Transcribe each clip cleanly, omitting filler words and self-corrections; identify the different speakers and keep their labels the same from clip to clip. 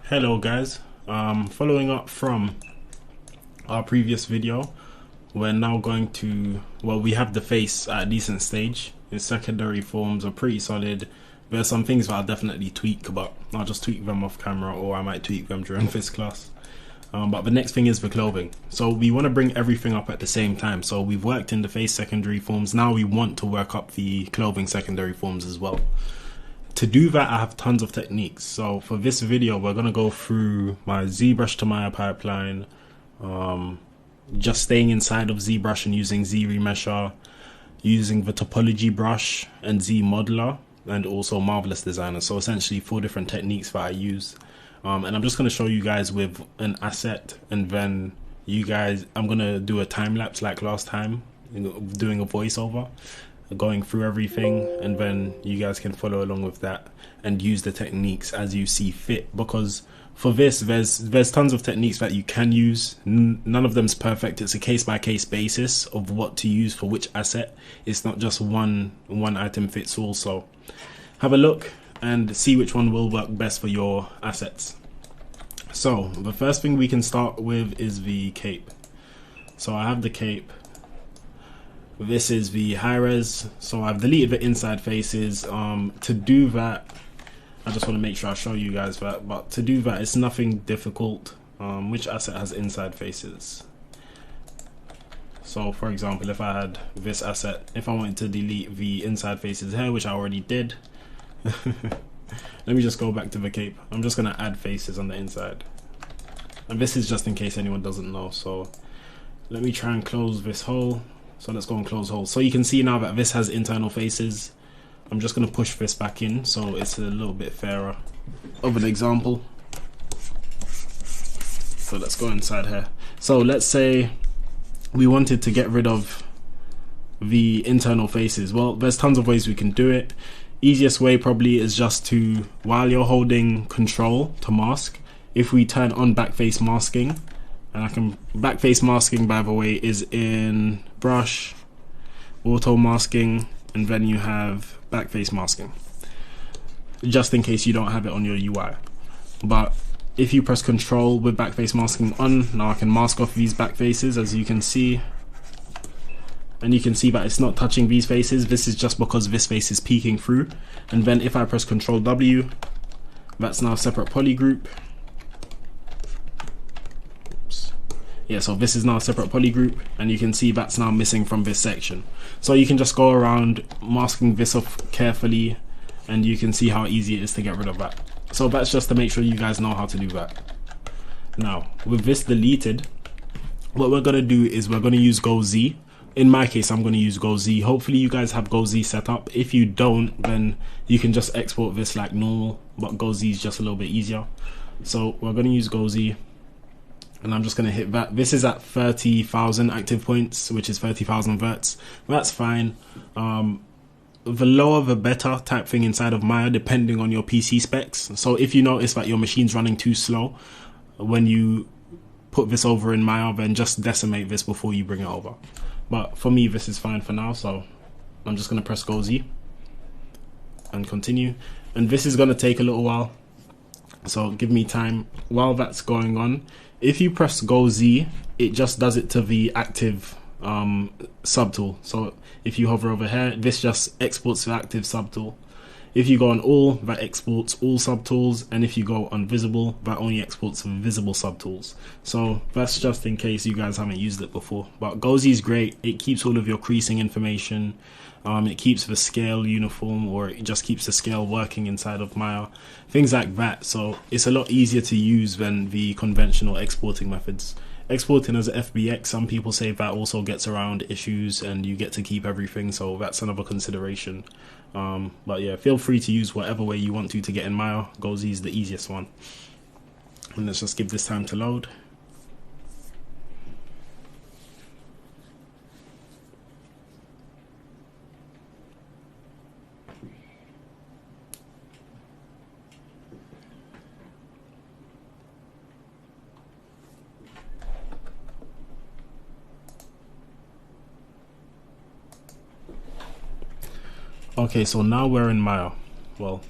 Speaker 1: Hello guys, following up from our previous video, we're now going to, well, we have the face at a decent stage. Its secondary forms are pretty solid. There's some things that I'll definitely tweak, but I'll just tweak them off camera, or I might tweak them during this class. But the next thing is the clothing. So we want to bring everything up at the same time. So we've worked in the face secondary forms, now we want to work up the clothing secondary forms as well. To do that, I have tons of techniques. So for this video, we're going to go through my ZBrush to Maya pipeline, just staying inside of ZBrush and using Z Remesher, using the topology brush and Z modeler, and also Marvelous Designer. So essentially 4 different techniques that I use. And I'm just going to show you guys with an asset, and then I'm going to do a time lapse like last time, doing a voiceover, going through everything, and then you guys can follow along with that and use the techniques as you see fit. Because for this, there's tons of techniques that you can use. None of them's perfect. It's a case-by-case basis of what to use for which asset. It's not just one item fits all. So have a look and see which one will work best for your assets. So the first thing we can start with is the cape. So I have the cape. This is the high res, so I've deleted the inside faces. To do that, I just want to make sure I show you guys that, but to do that, it's nothing difficult. Which asset has inside faces? So for example, if I had this asset, if I wanted to delete the inside faces here, which I already did, let me just go back to the cape. I'm just going to add faces on the inside. And this is just in case anyone doesn't know. So let me try and close this hole. So let's go and close hole. So you can see now that this has internal faces. I'm just going to push this back in so it's a little bit fairer of an example. So let's go inside here. So let's say we wanted to get rid of the internal faces. Well, there's tons of ways we can do it. Easiest way probably is just to, while you're holding control to mask, if we turn on back face masking, and back face masking, by the way, is in brush, auto masking, and then you have back face masking, just in case you don't have it on your UI. But if you press control with back face masking on, now I can mask off these back faces, as you can see. And you can see that it's not touching these faces. This is just because this face is peeking through. And then if I press Control W, that's now a separate poly group. Oops. Yeah, so this is now a separate poly group, and you can see that's now missing from this section. So you can just go around masking this off carefully, and you can see how easy it is to get rid of that. So that's just to make sure you guys know how to do that. Now, with this deleted, what we're gonna do is we're gonna use Go Z. In my case, I'm going to use Go Z. Hopefully you guys have Go Z set up. If you don't, then you can just export this like normal, but Go Z is just a little bit easier. So we're going to use Go Z, and I'm just going to hit that. This is at 30,000 active points, which is 30,000 verts. That's fine. The lower the better type thing inside of Maya, depending on your PC specs. So if you notice that your machine's running too slow when you put this over in Maya, then just decimate this before you bring it over. But for me, this is fine for now, so I'm just going to press Go Z and continue. And this is going to take a little while, so give me time while that's going on. If you press Go Z, it just does it to the active subtool. So if you hover over here, this just exports the active subtool. If you go on all, that exports all subtools, and if you go on visible, that only exports visible subtools. So that's just in case you guys haven't used it before. But Go Z is great. It keeps all of your creasing information. It keeps the scale uniform, or it just keeps the scale working inside of Maya, things like that. So it's a lot easier to use than the conventional exporting methods. Exporting as a FBX, some people say that also gets around issues and you get to keep everything, so that's another consideration. But yeah, feel free to use whatever way you want to get in Maya. Go Z is the easiest one. And let's just give this time to load. Okay, so now we're in Maya. Well,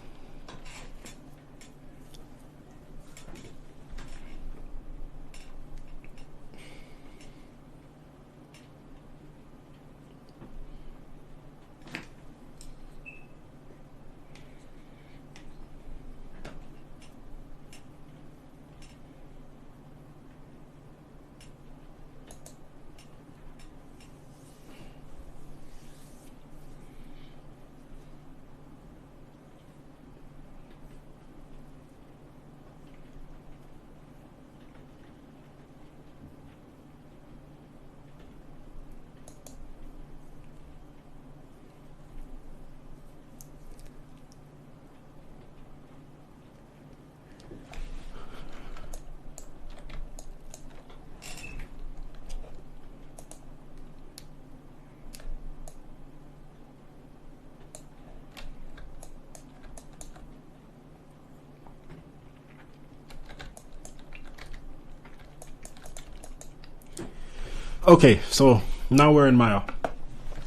Speaker 1: Okay, so now we're in Maya.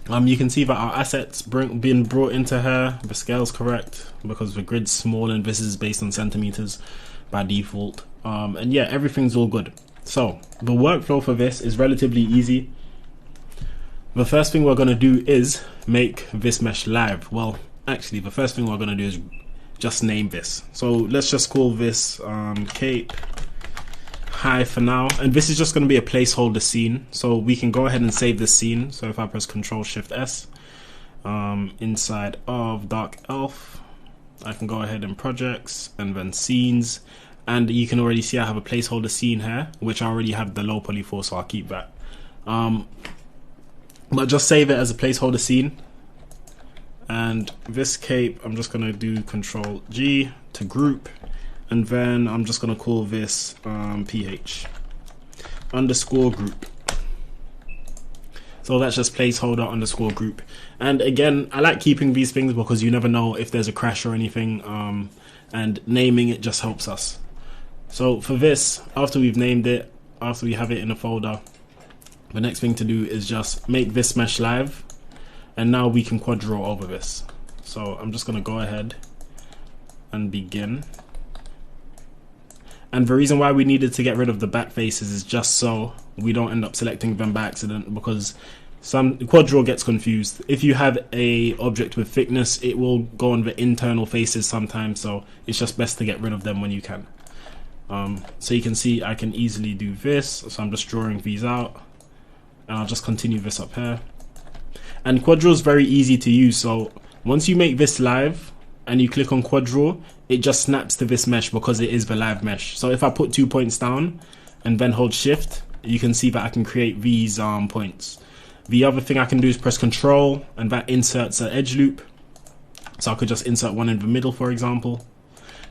Speaker 1: You can see that our assets being brought into here. The scale's correct because the grid's small and this is based on centimeters by default. And yeah, everything's all good. So the workflow for this is relatively easy. The first thing we're going to do is make this mesh live. Well, actually, the first thing we're going to do is just name this. So let's just call this Cape High for now. And this is just going to be a placeholder scene. So we can go ahead and save this scene. So if I press Control Shift S, inside of Dark Elf, I can go ahead and projects and then scenes. And you can already see I have a placeholder scene here, which I already have the low poly for, so I'll keep that. But just save it as a placeholder scene. And this cape, I'm just going to do Control G to group. And then I'm just going to call this PH underscore group. So that's just placeholder underscore group. And again, I like keeping these things because you never know if there's a crash or anything. And naming it just helps us. So for this, after we've named it, after we have it in a folder, the next thing to do is just make this mesh live, and now we can quad draw over this. So I'm just going to go ahead and begin. And the reason why we needed to get rid of the back faces is just so we don't end up selecting them by accident, because some quad draw gets confused. If you have a object with thickness, it will go on the internal faces sometimes, so it's just best to get rid of them when you can. So you can see I can easily do this, so I'm just drawing these out. And I'll just continue this up here. And quad draw is very easy to use, so once you make this live and you click on quad draw, it just snaps to this mesh because it is the live mesh. So if I put 2 points down and then hold shift, you can see that I can create these points. The other thing I can do is press control, and that inserts an edge loop. So I could just insert one in the middle, for example.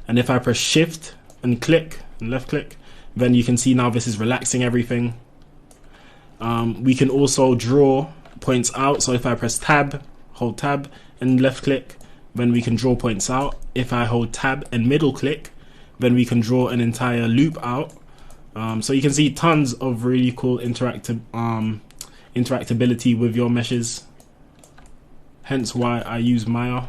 Speaker 1: And if I press shift and click and left click, then you can see now this is relaxing everything. We can also draw points out. So if I press tab, hold tab and left click, then we can draw points out. If I hold tab and middle click, then we can draw an entire loop out. So you can see tons of really cool interactability with your meshes. Hence why I use Maya.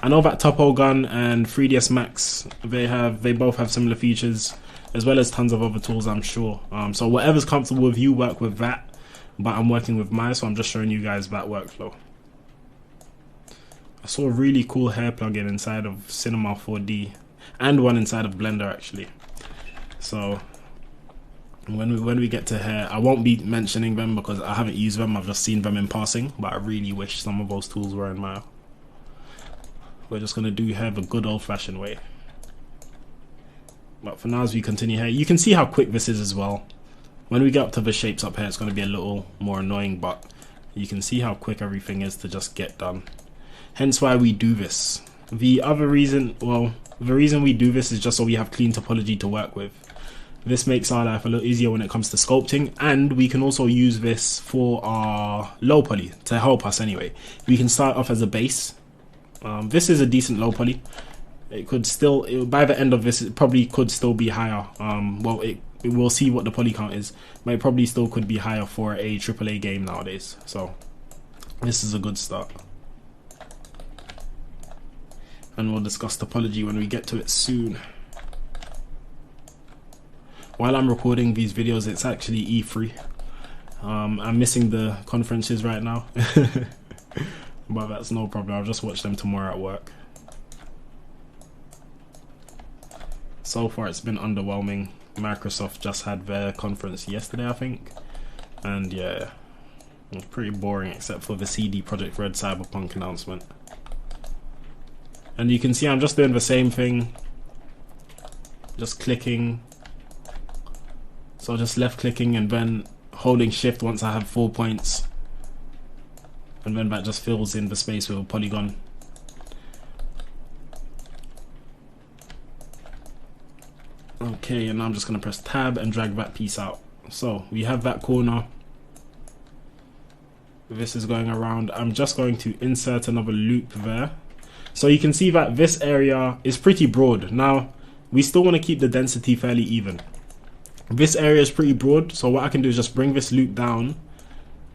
Speaker 1: I know that Topogun and 3ds Max, they both have similar features, as well as tons of other tools, I'm sure. So whatever's comfortable with you, work with that. But I'm working with Maya, so I'm just showing you guys that workflow. I saw a really cool hair plugin inside of Cinema 4D, and one inside of Blender actually. So when we get to hair, I won't be mentioning them because I haven't used them. I've just seen them in passing, but I really wish some of those tools were in Maya. We're just gonna do hair the good old-fashioned way. But for now, as we continue here, you can see how quick this is as well. When we get up to the shapes up here, it's going to be a little more annoying, but you can see how quick everything is to just get done. Hence why we do this. The other reason, well, the reason we do this is just so we have clean topology to work with. This makes our life a little easier when it comes to sculpting, and we can also use this for our low poly to help us anyway. We can start off as a base. This is a decent low poly. It could still, by the end of this, it probably could still be higher. Well, we'll see what the poly count is, but it probably still could be higher for a AAA game nowadays. So this is a good start. And we'll discuss topology when we get to it soon. While I'm recording these videos, it's actually E3. I'm missing the conferences right now. But that's no problem, I'll just watch them tomorrow at work. So far it's been underwhelming. Microsoft just had their conference yesterday, I think, and yeah, it was pretty boring except for the CD Projekt Red Cyberpunk announcement. And you can see I'm just doing the same thing, just clicking. So just left clicking and then holding shift once I have 4 points, and then that just fills in the space with a polygon. Okay, and now I'm just going to press tab and drag that piece out. So we have that corner. This is going around. I'm just going to insert another loop there. So you can see that this area is pretty broad. Now, we still want to keep the density fairly even. This area is pretty broad, so what I can do is just bring this loop down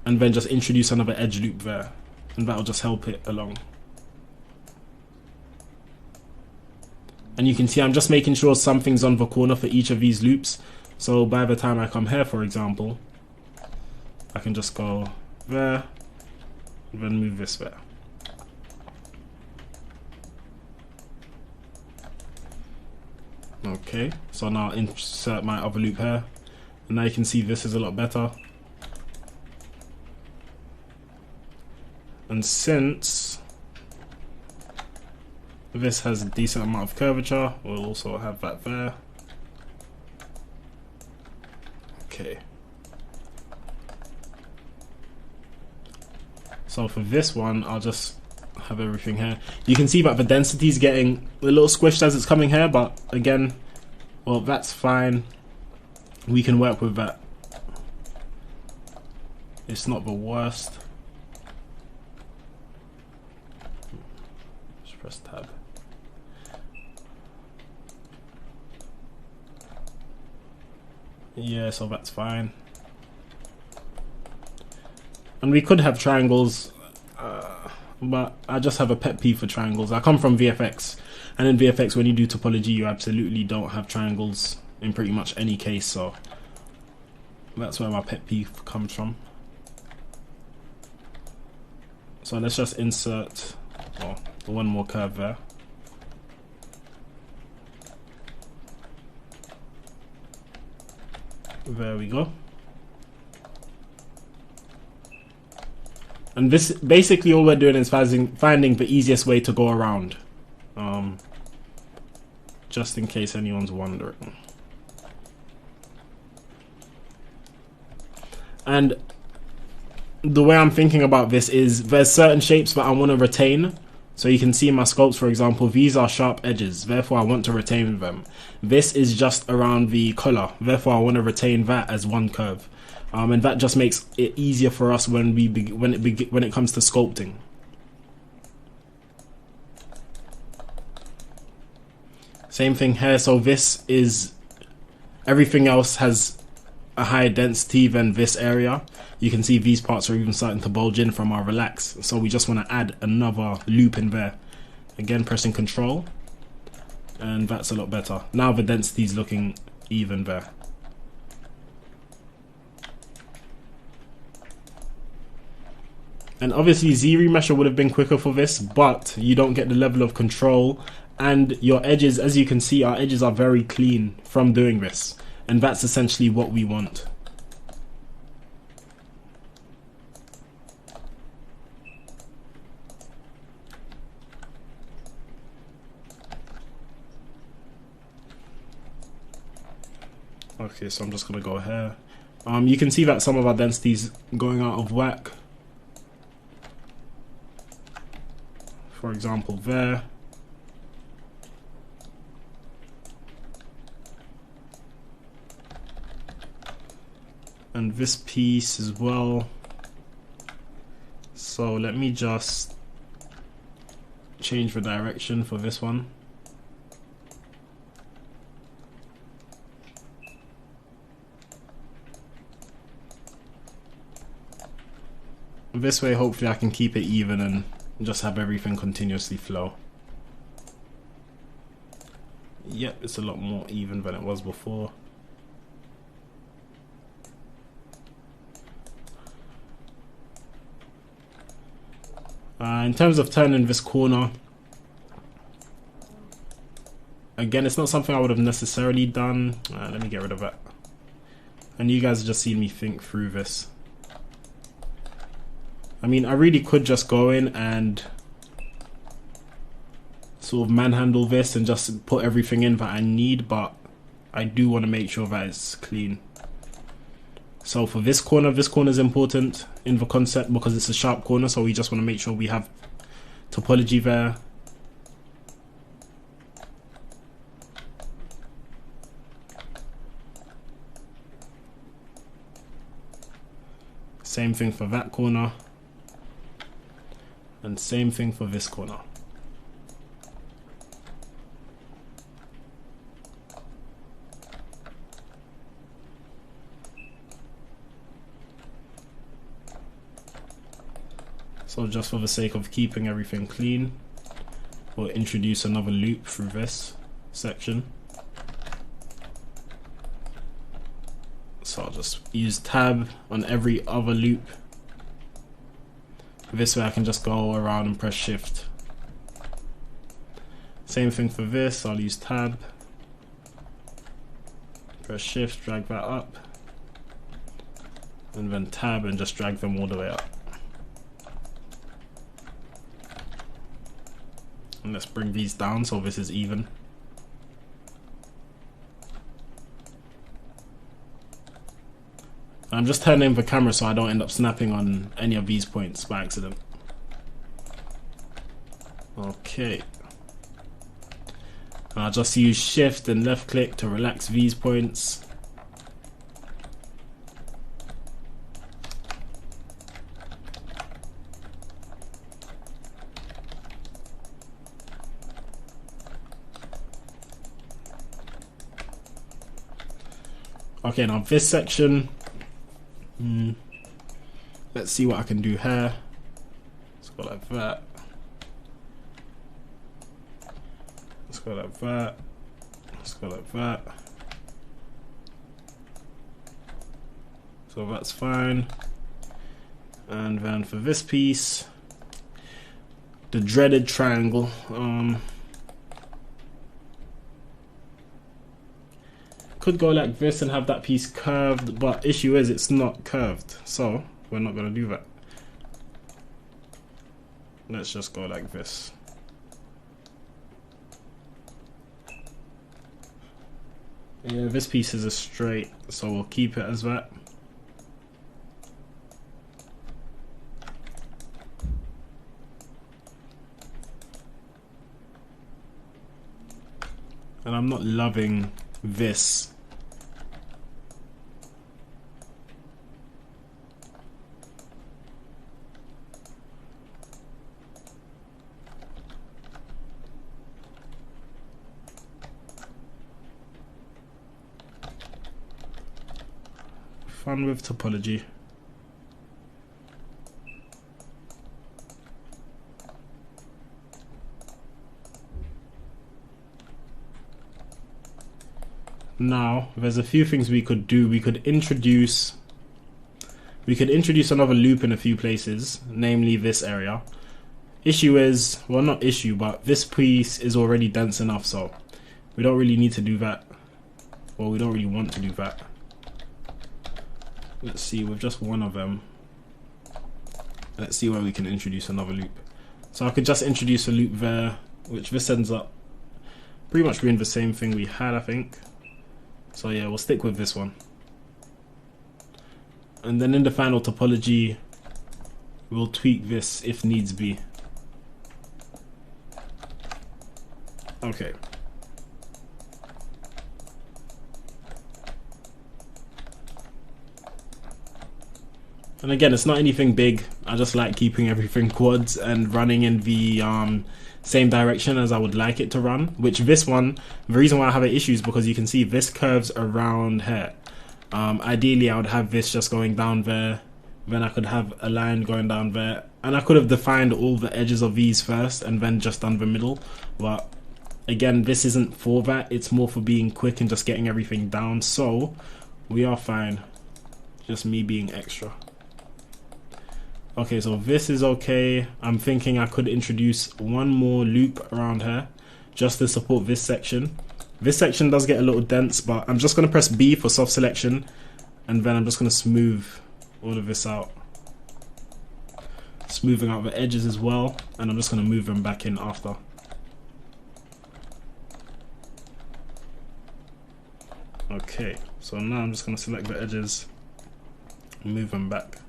Speaker 1: and then just introduce another edge loop there, and that'll just help it along. And you can see I'm just making sure something's on the corner for each of these loops, so by the time I come here, for example, I can just go there, then move this there. Okay, so now insert my other loop here, and now you can see this is a lot better. And since this has a decent amount of curvature, we'll also have that there. Okay. So for this one, I'll just have everything here. You can see that the density is getting a little squished as it's coming here, but again, well, that's fine. We can work with that. It's not the worst. Just press tab. Yeah, so that's fine. And we could have triangles, but I just have a pet peeve for triangles. I come from VFX, and in VFX when you do topology you absolutely don't have triangles in pretty much any case, so that's where my pet peeve comes from. So let's just insert one more curve there. There we go. And this basically all we're doing is finding the easiest way to go around, just in case anyone's wondering. And the way I'm thinking about this is there's certain shapes that I want to retain. So you can see my sculpts, for example, these are sharp edges, therefore I want to retain them. This is just around the collar, therefore I want to retain that as one curve. And that just makes it easier for us when it comes to sculpting. Same thing here. So this is, everything else has a higher density than this area. You can see these parts are even starting to bulge in from our relax. So we just want to add another loop in there. Again, pressing Control, and that's a lot better. Now the density is looking even there. And obviously Z-Remesher would have been quicker for this, but you don't get the level of control, and your edges, as you can see, our edges are very clean from doing this, and that's essentially what we want. Okay, so I'm just gonna go here. You can see that some of our densities going out of whack. For example, there. And this piece as well. So let me just change the direction for this one. This way, hopefully I can keep it even and just have everything continuously flow. Yep, it's a lot more even than it was before. In terms of turning this corner, again, it's not something I would have necessarily done. Let me get rid of that. And you guys have just seen me think through this. I mean, I really could just go in and sort of manhandle this and just put everything in that I need, but I do want to make sure that it's clean. So for this corner is important in the concept because it's a sharp corner, so we just want to make sure we have topology there. Same thing for that corner. And same thing for this corner. So just for the sake of keeping everything clean, we'll introduce another loop through this section. So I'll just use tab on every other loop. This way I can just go around and press shift. Same thing for this, I'll use tab, press shift, drag that up, and then tab and just drag them all the way up. And let's bring these down so this is even. I'm just turning the camera so I don't end up snapping on any of these points by accident. Okay. I'll just use shift and left click to relax these points. Okay, now this section, let's see what I can do here. Let's go like that. Let's go like that. Let's go like that. So that's fine. And then for this piece, the dreaded triangle. Could go like this and have that piece curved, but issue is it's not curved, so we're not gonna do that. Let's just go like this. Yeah, this piece is a straight, so we'll keep it as that. And I'm not loving this. Fun with topology. Now, there's a few things we could do. We could introduce another loop in a few places, namely this area. Issue is, well, not issue, but this piece is already dense enough, so we don't really need to do that. Well, we don't really want to do that. Let's see, with just one of them, let's see where we can introduce another loop. So I could just introduce a loop there, which this ends up pretty much being the same thing we had, I think. So yeah, we'll stick with this one. And then in the final topology, we'll tweak this if needs be. Okay. And again, it's not anything big. I just like keeping everything quads and running in the same direction as I would like it to run. Which this one, the reason why I have an issue is because you can see this curves around here. Ideally, I would have this just going down there. Then I could have a line going down there. And I could have defined all the edges of these first and then just done the middle. But again, this isn't for that. It's more for being quick and just getting everything down. So we are fine. Just me being extra. Okay, so this is okay. I'm thinking I could introduce one more loop around here just to support this section. This section does get a little dense, but I'm just going to press B for soft selection, and then I'm just going to smooth all of this out. Smoothing out the edges as well, and I'm just going to move them back in after. Okay, so now I'm just going to select the edges and move them back.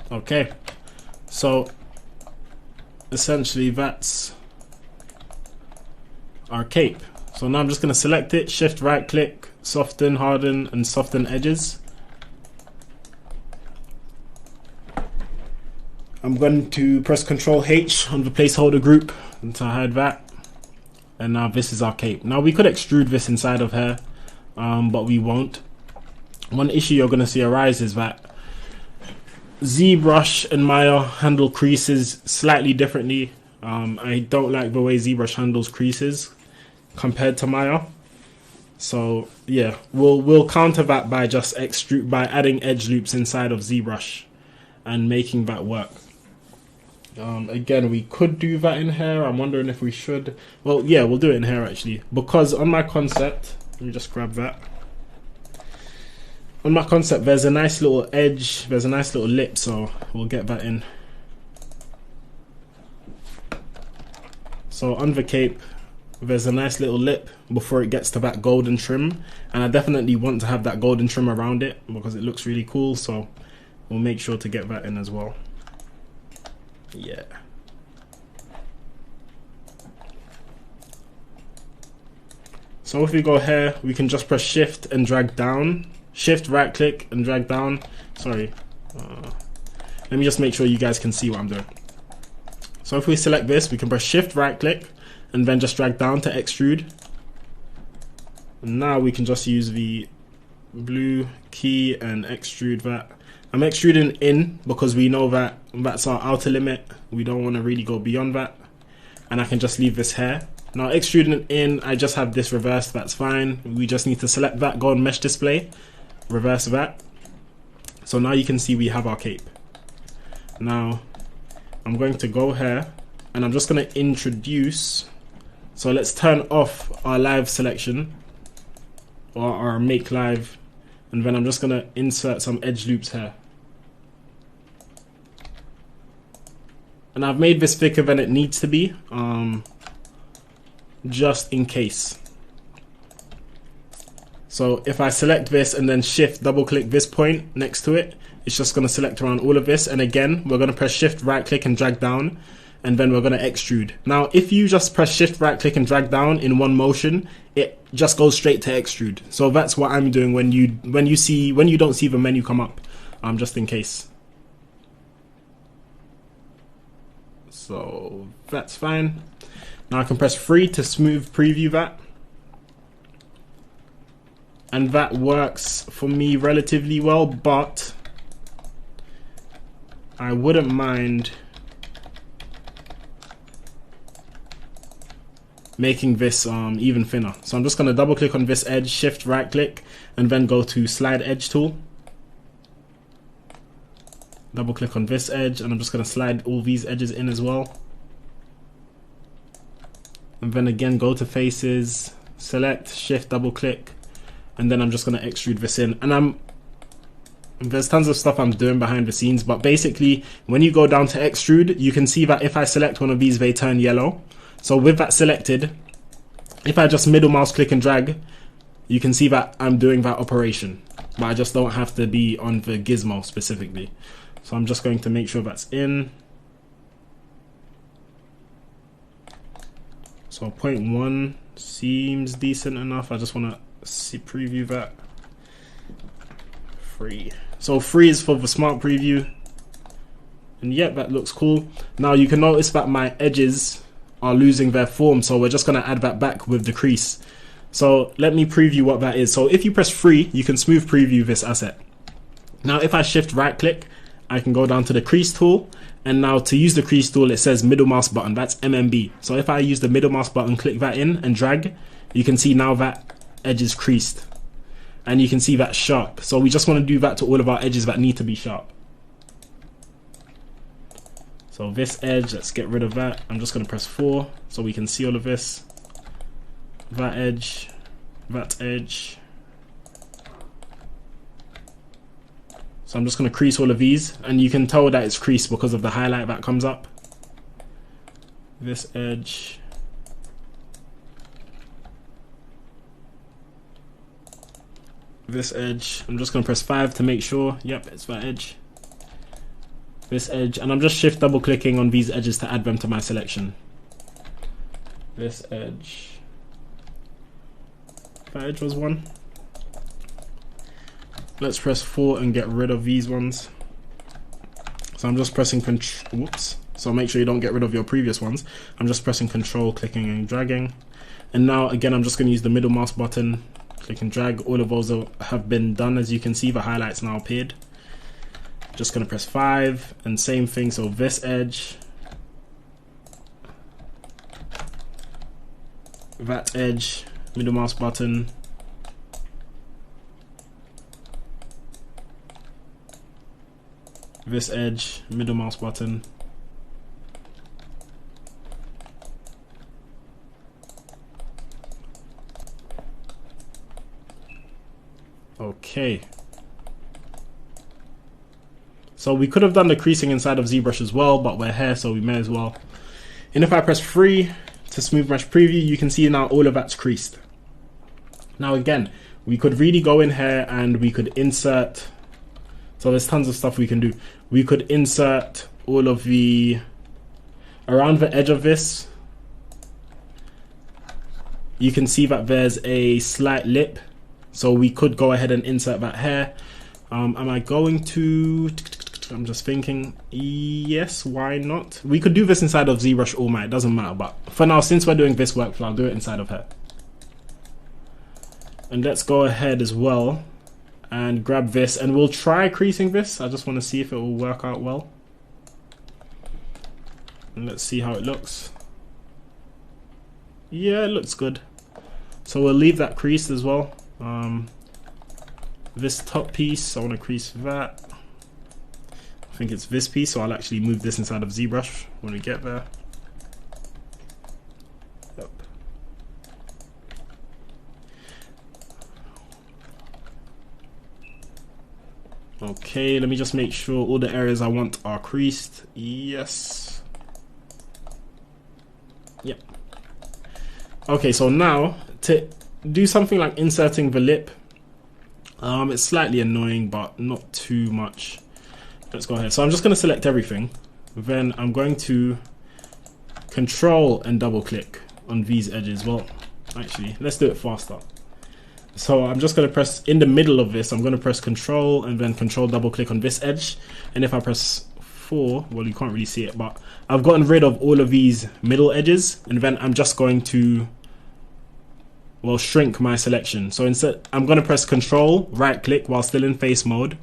Speaker 1: Okay, so essentially that's our cape. So now I'm just going to select it, shift right click, soften, harden, and soften edges. I'm going to press Ctrl H on the placeholder group to hide that. And now this is our cape. Now we could extrude this inside of here, but we won't. One issue you're going to see arise is that ZBrush and Maya handle creases slightly differently. I don't like the way ZBrush handles creases compared to Maya. So yeah, we'll counter that by just by adding edge loops inside of ZBrush and making that work. Again, we could do that in here. I'm wondering if we should. Well, yeah, we'll do it in here actually, because on my concept, let me just grab that. On my concept, there's a nice little edge, there's a nice little lip, so we'll get that in. So on the cape, there's a nice little lip before it gets to that golden trim, and I definitely want to have that golden trim around it because it looks really cool, so we'll make sure to get that in as well. Yeah. So if we go here, we can just press shift and drag down. Shift, right click, and drag down. Sorry. Let me just make sure you guys can see what I'm doing. So if we select this, we can press shift, right click, and then just drag down to extrude. And now we can just use the blue key and extrude that. I'm extruding in because we know that that's our outer limit. We don't want to really go beyond that. And I can just leave this here. Now extruding in, I just have this reversed, that's fine. We just need to select that, go on mesh display, reverse that. So now you can see we have our cape. Now I'm going to go here and I'm just going to introduce. So let's turn off our live selection or our make live, and then I'm just going to insert some edge loops here. And I've made this thicker than it needs to be, just in case. So if I select this and then shift double click this point next to it, it's just going to select around all of this. And again, we're going to press shift right click and drag down, and then we're going to extrude. Now if you just press shift right click and drag down in one motion, it just goes straight to extrude. So that's what I'm doing when you don't see the menu come up, just in case. So that's fine. Now I can press 3 to smooth preview that. And that works for me relatively well, but I wouldn't mind making this even thinner. So I'm just going to double click on this edge, shift right click, and then go to slide edge tool. Double click on this edge, and I'm just going to slide all these edges in as well. And then again, go to faces, select, shift, double click, and then I'm just going to extrude this in. And there's tons of stuff I'm doing behind the scenes, but basically when you go down to extrude, you can see that if I select one of these, they turn yellow. So with that selected, if I just middle mouse click and drag, you can see that I'm doing that operation, but I just don't have to be on the gizmo specifically. So I'm just going to make sure that's in. So 0.1 seems decent enough. I just want to preview that. 3. So 3 is for the smart preview. And yeah, that looks cool. Now you can notice that my edges are losing their form, so we're just going to add that back with the crease. So let me preview what that is. So if you press 3, you can smooth preview this asset. Now if I shift right click, I can go down to the crease tool, and now to use the crease tool, it says middle mouse button, that's MMB. So if I use the middle mouse button, click that in and drag, you can see now that edge is creased, and you can see that sharp. So we just want to do that to all of our edges that need to be sharp. So this edge, let's get rid of that. I'm just going to press 4 so we can see all of this. That edge, that edge. So I'm just going to crease all of these, and you can tell that it's creased because of the highlight that comes up. This edge. This edge. I'm just going to press 5 to make sure. Yep, it's that edge. This edge, and I'm just shift double clicking on these edges to add them to my selection. This edge. That edge was 1. Let's press 4 and get rid of these ones. So I'm just pressing whoops. So make sure you don't get rid of your previous ones. I'm just pressing Control, clicking and dragging. And now again, I'm just going to use the middle mouse button, click and drag. All of those have been done. As you can see, the highlights now appeared. Just going to press 5 and same thing. So this edge, that edge, middle mouse button, this edge, middle mouse button, okay. So we could have done the creasing inside of ZBrush as well, but we're here, so we may as well. And if I press 3 to smooth mesh preview, you can see now all of that's creased. Now again, we could really go in here and we could insert, so there's tons of stuff we can do. We could insert all of the, around the edge of this, you can see that there's a slight lip. So we could go ahead and insert that here. Am I going to, I'm just thinking, yes, why not? We could do this inside of ZBrush All Might, it doesn't matter. But for now, since we're doing this workflow, I'll do it inside of here. And let's go ahead as well and grab this, and we'll try creasing this. I just want to see if it will work out well. And let's see how it looks. Yeah, it looks good. So we'll leave that creased as well. This top piece, I want to crease that. I think it's this piece, so I'll actually move this inside of ZBrush when we get there. Yep. Okay, let me just make sure all the areas I want are creased. Yes. Yep. Okay, so now to do something like inserting the lip, it's slightly annoying, but not too much. Let's go ahead. So I'm just going to select everything. Then I'm going to Control and double click on these edges. Well, actually, let's do it faster. So I'm just going to press in the middle of this. I'm going to press Control and then Control double click on this edge. And if I press 4, well, you can't really see it, but I've gotten rid of all of these middle edges. And then I'm just going to, well, shrink my selection. So instead, I'm going to press Control, right click while still in face mode.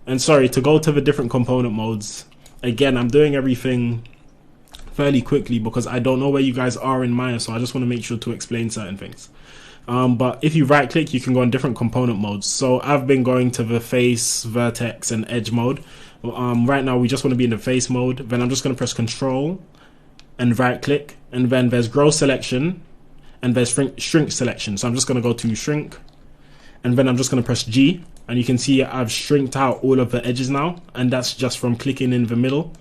Speaker 1: And sorry, to go to the different component modes, again, I'm doing everything fairly quickly because I don't know where you guys are in Maya, so I just want to make sure to explain certain things. But if you right click, you can go on different component modes. So I've been going to the face, vertex, and edge mode. Right now, we just want to be in the face mode. Then I'm just going to press Control and right click. And then there's grow selection and there's shrink selection. So I'm just going to go to shrink. And then I'm just going to press G. And you can see I've shrinked out all of the edges now. And that's just from clicking in the middle.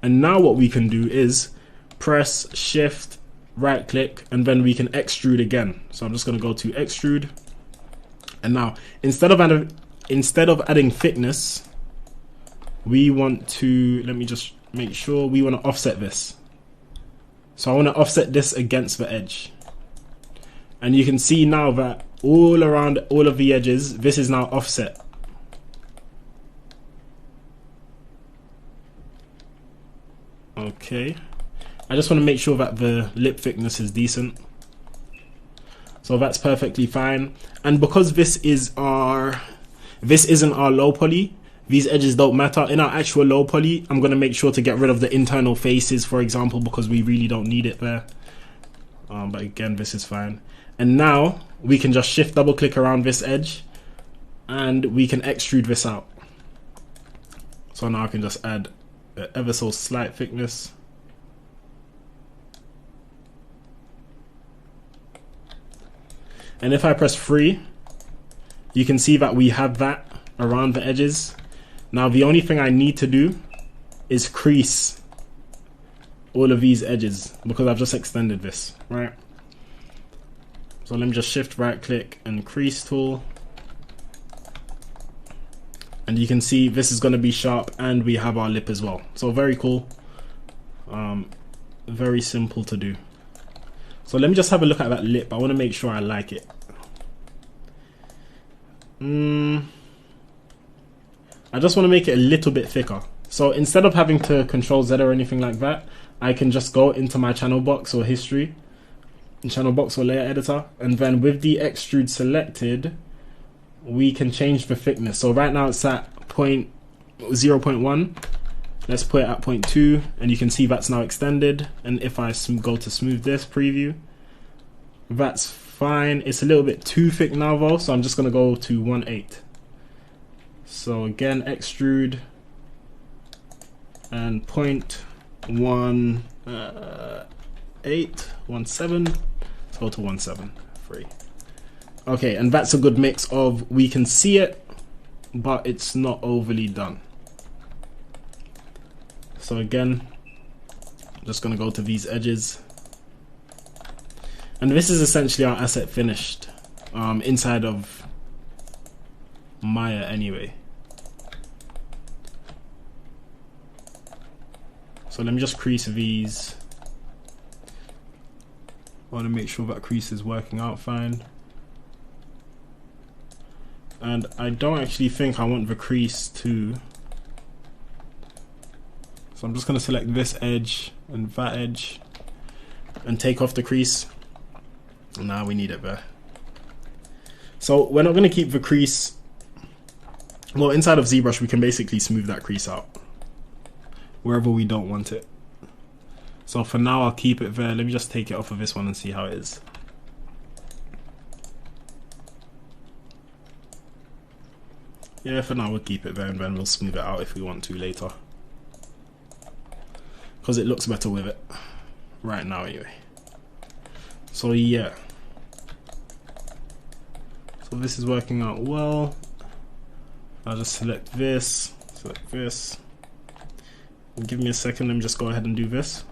Speaker 1: And now what we can do is press Shift, right click, and then we can extrude again. So I'm just going to go to extrude. And now instead of adding thickness, we want to, let me just make sure, we want to offset this. So I want to offset this against the edge. And you can see now that all around all of the edges, this is now offset. Okay. I just want to make sure that the lip thickness is decent. So that's perfectly fine. And because this isn't our low poly, these edges don't matter. In our actual low poly, I'm going to make sure to get rid of the internal faces, for example, because we really don't need it there. But again, this is fine. And now we can just shift double click around this edge and we can extrude this out. So now I can just add an ever so slight thickness. And if I press 3, you can see that we have that around the edges. Now the only thing I need to do is crease all of these edges because I've just extended this, right? So let me just shift right click and crease tool. And you can see this is going to be sharp and we have our lip as well. So very cool. Very simple to do. So let me just have a look at that lip. I want to make sure I like it. I just want to make it a little bit thicker. So instead of having to Control Z or anything like that, I can just go into my channel box or history, channel box or layer editor, and then with the extrude selected, we can change the thickness. So right now it's at 0.1. Let's put it at 0.2, and you can see that's now extended. And if I go to smooth this preview, that's fine. It's a little bit too thick now though, so I'm just gonna go to 1/8. So again, extrude and 0.1817. Let's go to 173. Okay, and that's a good mix of, we can see it, but it's not overly done. So again, I'm just gonna go to these edges. And this is essentially our asset finished, inside of Maya anyway. So let me just crease these. I want to make sure that crease is working out fine. And I don't actually think I want the crease to. So I'm just going to select this edge and that edge and take off the crease. Now we need it there. So we're not going to keep the crease. Well, inside of ZBrush we can basically smooth that crease out wherever we don't want it. So for now I'll keep it there. Let me just take it off of this one and see how it is. Yeah, for now we'll keep it there, and then we'll smooth it out if we want to later, because it looks better with it right now anyway. So yeah, so this is working out well. I'll just select this, give me a second, let me just go ahead and do this.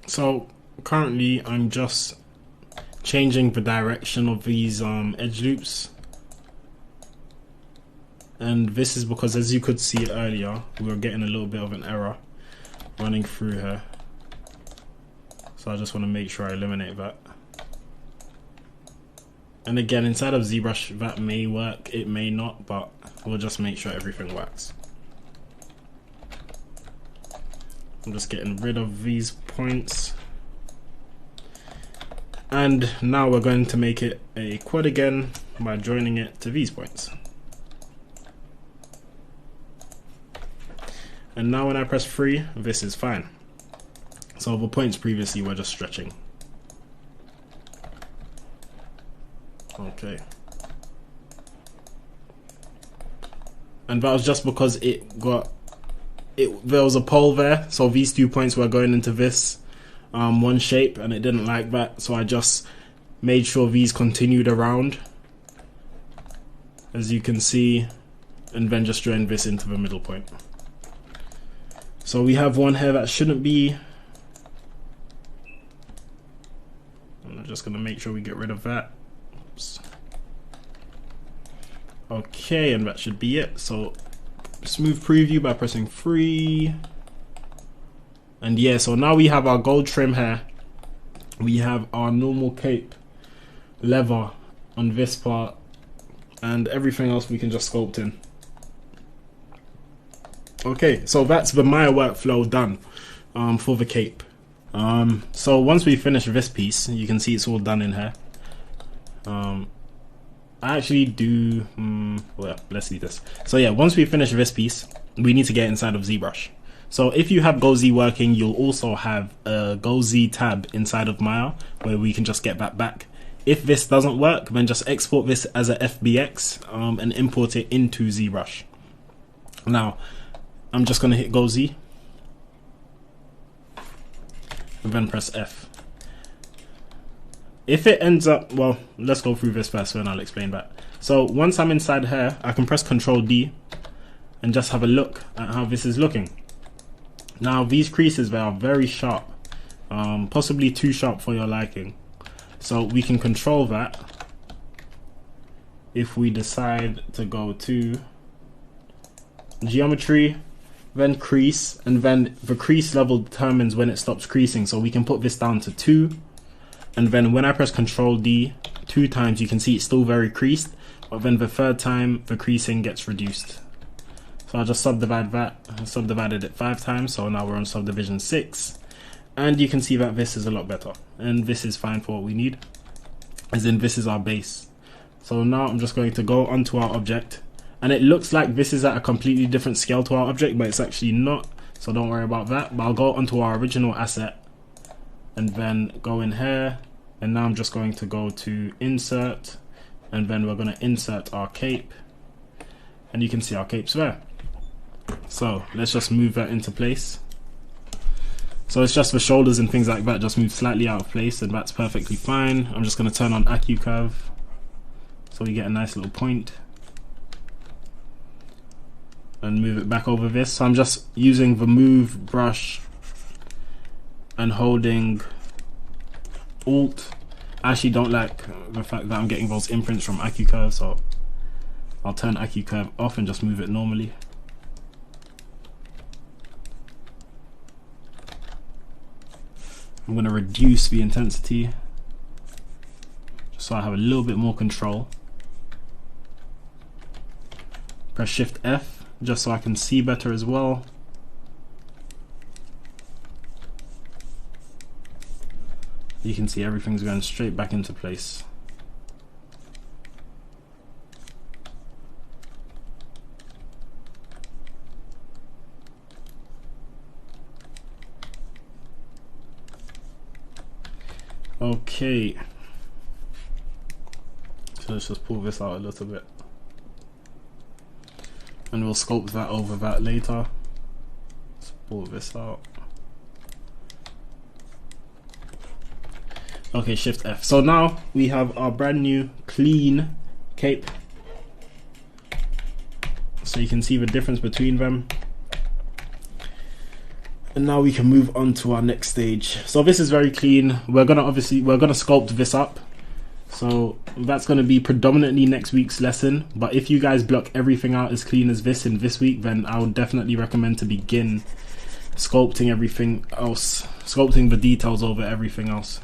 Speaker 1: So currently I'm just changing the direction of these edge loops, and this is because, as you could see earlier, we were getting a little bit of an error running through here. So I just want to make sure I eliminate that. And again, inside of ZBrush, that may work, it may not, but we'll just make sure everything works. I'm just getting rid of these points. And now we're going to make it a quad again by joining it to these points. And now when I press 3, this is fine. So the points previously were just stretching. Okay. And that was just because there was a pole there, so these 2 points were going into this one shape, and it didn't like that, so I just made sure these continued around, as you can see, and then just joined this into the middle point. So we have one here that shouldn't be. I'm just going to make sure we get rid of that. Oops. Okay, and that should be it. So smooth preview by pressing 3. And yeah, so now we have our gold trim here. We have our normal cape lever on this part, and everything else we can just sculpt in. Okay, so that's the Maya workflow done for the cape. So once we finish this piece, you can see it's all done in here. I actually do, well, let's leave this. So yeah, once we finish this piece, we need to get inside of ZBrush. So if you have GoZ working, you'll also have a GoZ tab inside of Maya where we can just get that back. If this doesn't work, then just export this as a FBX and import it into ZBrush. Now, I'm just going to hit GoZ and then press F. If it ends up, well, let's go through this first and I'll explain that. So once I'm inside here, I can press Ctrl D and just have a look at how this is looking. Now these creases, they are very sharp, possibly too sharp for your liking. So we can control that if we decide to go to geometry, then crease, and then the crease level determines when it stops creasing. So we can put this down to 2. And then when I press Ctrl D 2 times, you can see it's still very creased, but then the 3rd time the creasing gets reduced. So I'll just subdivide that. I subdivided it 5 times, so now we're on subdivision 6. And you can see that this is a lot better. And this is fine for what we need, as in this is our base. So now I'm just going to go onto our object. And it looks like this is at a completely different scale to our object, but it's actually not. So don't worry about that. But I'll go onto our original asset and then go in here, and now I'm just going to go to insert, and then we're going to insert our cape, and you can see our cape's there. So let's just move that into place. So it's just the shoulders and things like that just move slightly out of place, and that's perfectly fine. I'm just going to turn on AccuCurve so we get a nice little point and move it back over this. So I'm just using the move brush and holding Alt. I actually don't like the fact that I'm getting those imprints from AccuCurve, so I'll turn AccuCurve off and just move it normally. I'm going to reduce the intensity just so I have a little bit more control. Press Shift F just so I can see better as well. You can see everything's going straight back into place. Okay, so let's just pull this out a little bit, and we'll sculpt that over that later. Let's pull this out. Okay, Shift F. So now we have our brand new clean cape. So you can see the difference between them. And now we can move on to our next stage. So this is very clean. We're gonna sculpt this up. So that's gonna be predominantly next week's lesson. But if you guys block everything out as clean as this in this week, then I would definitely recommend to begin sculpting everything else, sculpting the details over everything else.